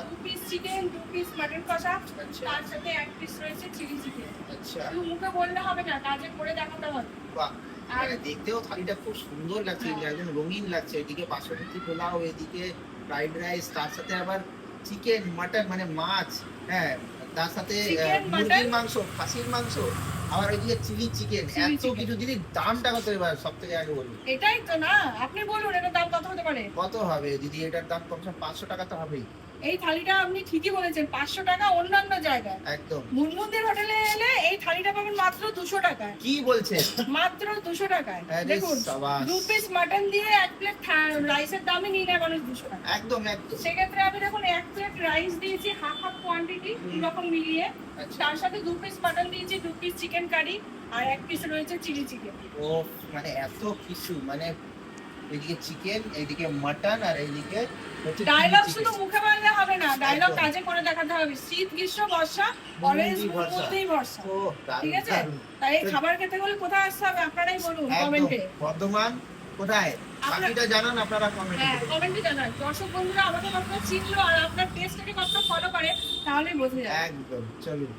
দু piece chicken, দু piece mutton কষা, তার সাথে এক পিস রয়েছে চিলি চিকেন। আচ্ছা শুধু মুখে বললে হবে না, কাজে করে দেখাতে হবে। বাহ, আর মানে দেখতেও থালিটা খুব সুন্দর লাগছে, হ্যাঁ। একদম রঙিন লাগছে। এদিকে বাসমতি পোলাও, এদিকে ফ্রাইড রাইস, তার সাথে আবার চিকেন, মাটন মানে মাছ, হ্যাঁ, তার সাথে চিকেন, মুরগির মাটন, মাংস, খাসির মাংস, আবার ওইদিকে চিলি চিকেন, চিলি এত চিকেন। কিছু জিনিস। দামটা কত এবার সব থেকে আগে বলুন? এটাই তো না, আপনি বলুন এটার দাম কত হতে পারে? কত হবে দিদি? এটার দাম কমসে কম 500 টাকা তো হবেই। এই থালিটা আপনি ঠিকই বলেছেন, 500 টাকা অন্যান্য জায়গায়। একদম। মুনমুনদের হোটেলে এলে এই থালিটা পাবেন মাত্র 200 টাকায়। কি বলছেন? মাত্র 200 টাকায়। আরে দেখুন, সাবাস। 2 পিস মাটন দিয়ে 1 প্লেট রাইসের দামই নিয়ে নেয় মানুষ 200 টাকা। একদম একদম। সেক্ষেত্রে আমি দেখুন 1 প্লেট রাইস দিয়েছি হাফ হাফ কোয়ান্টিটি, রকম মিলিয়ে। আচ্ছা। তার সাথে 2 পিস মাটন দিয়েছি, 2 পিস চিকেন কারি, আর 1 পিস রয়েছে চিলি চিকেন। ও মানে এত কিছু, মানে এদিকে চিকেন, এইদিকে মাটন, আর এইদিকে হচ্ছে ডায়লগ চিলি শুধু চিকেন। মুখে বললে হবে না, ডায়লগ একদম। কাজে করে দেখাতে হবে। শীত গ্রীষ্ম বর্ষা অলওয়েজ মুনমুনই ভরসা। মুনমুনতেই ভরসা। ও দারুণ, ঠিক আছে? দারুণ। তাই এই খাবার খেতে হলে কোথায় আসতে হবে আপনারাই বলুন একদম। কমেন্টে। বর্ধমান কোথায়? বাকিটা জানান আপনারা কমেন্টে। হ্যাঁ, কমেন্টে জানান। দর্শক বন্ধুরা আমাকে কতটা চিনলো আর আপনার টেস্টটাকে কতটা ফলো করে, তাহলেই বোঝা যাবে। একদম, চলুন।